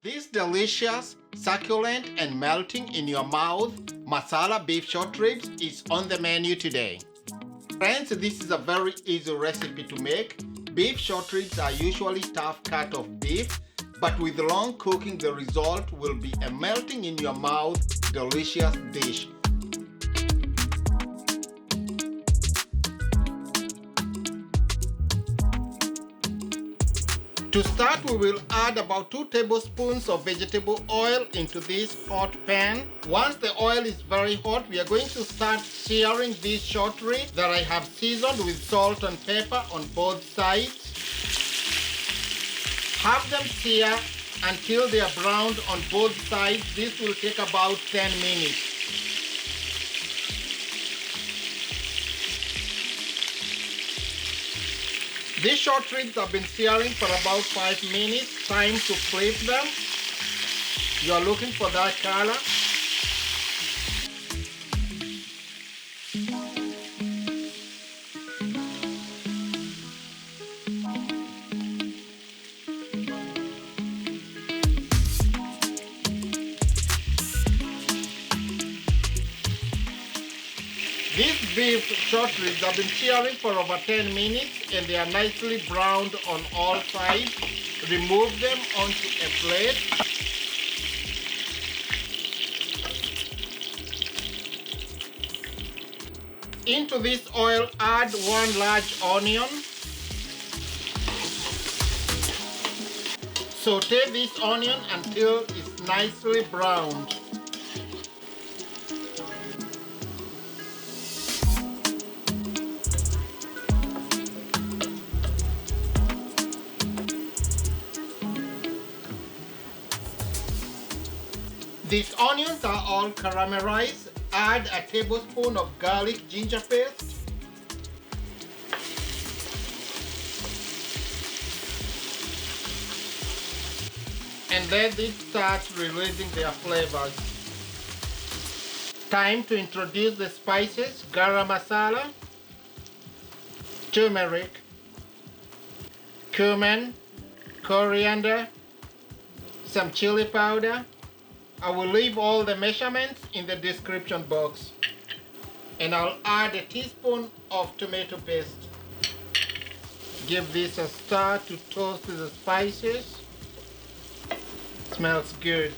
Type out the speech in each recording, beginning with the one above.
This delicious, succulent and melting in your mouth masala beef short ribs is on the menu today. Friends, this is a very easy recipe to make. Beef short ribs are usually tough cut of beef, but with long cooking the result will be a melting in your mouth delicious dish. To start, we will add about 2 tablespoons of vegetable oil into this hot pan. Once the oil is very hot, we are going to start searing these short ribs that I have seasoned with salt and pepper on both sides. Have them sear until they are browned on both sides. This will take about 10 minutes. These short ribs have been searing for about 5 minutes. Time to flip them. You are looking for that color. These beef short ribs have been searing for over 10 minutes and they are nicely browned on all sides. Remove them onto a plate. Into this oil, add 1 large onion. Saute this onion until it's nicely browned. These onions are all caramelized. Add a tablespoon of garlic ginger paste. And let it start releasing their flavors. Time to introduce the spices: garam masala, turmeric, cumin, coriander, some chili powder. I will leave all the measurements in the description box. And I'll add a teaspoon of tomato paste. Give this a stir to toast the spices. Smells good.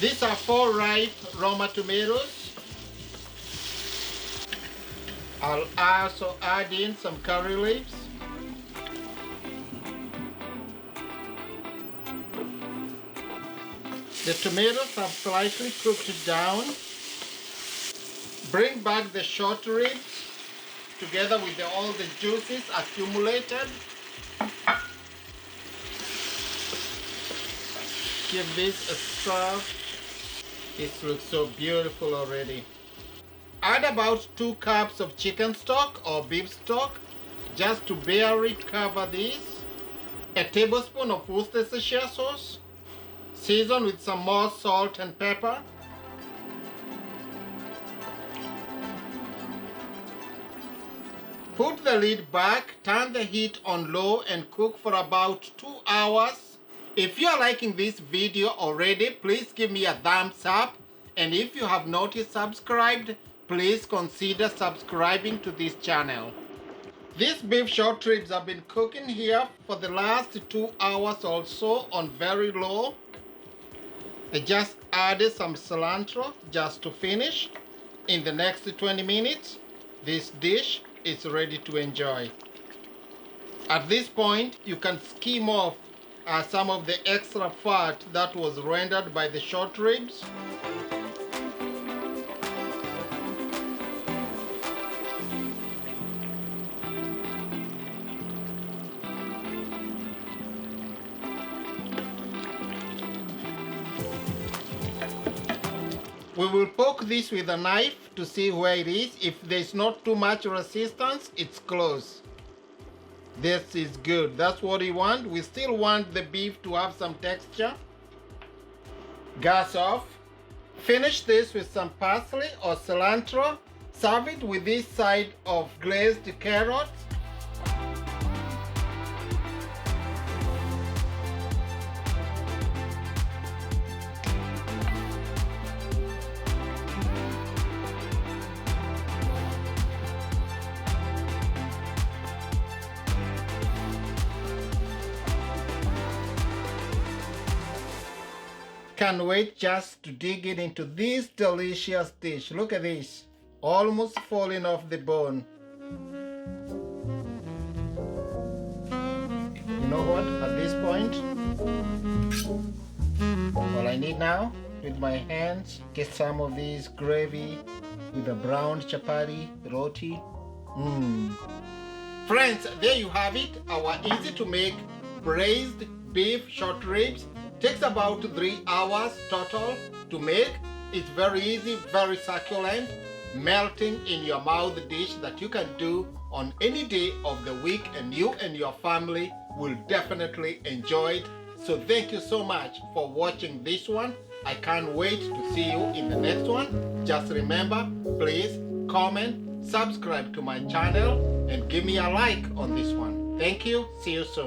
These are 4 ripe Roma tomatoes. I'll also add in some curry leaves. The tomatoes have slightly cooked down. Bring back the short ribs together with all the juices accumulated. Give this a stir. It looks so beautiful already. Add about 2 cups of chicken stock or beef stock just to barely cover this. A tablespoon of Worcestershire sauce. Season with some more salt and pepper. Put the lid back, turn the heat on low and cook for about 2 hours. If you are liking this video already, please give me a thumbs up. And if you have not yet subscribed, please consider subscribing to this channel. These beef short ribs have been cooking here for the last 2 hours or so on very low. I just added some cilantro just to finish. In the next 20 minutes, this dish is ready to enjoy. At this point, you can skim off some of the extra fat that was rendered by the short ribs. We will poke this with a knife to see where it is. If there's not too much resistance, it's close. This is good. That's what we want. We still want the beef to have some texture. Gas off. Finish this with some parsley or cilantro. Serve it with this side of glazed carrots. can't wait just to dig it into this delicious dish. Look at this, almost falling off the bone. You know what, at this point, all I need now, with my hands, get some of this gravy with a browned chapati, roti. Friends, there you have it, our easy to make braised beef short ribs. Takes about 3 hours total to make. It's very easy, very succulent, melting in your mouth dish that you can do on any day of the week, and you and your family will definitely enjoy it. So thank you so much for watching this one. I can't wait to see you in the next one. Just remember, please comment, subscribe to my channel, and give me a like on this one. Thank you. See you soon.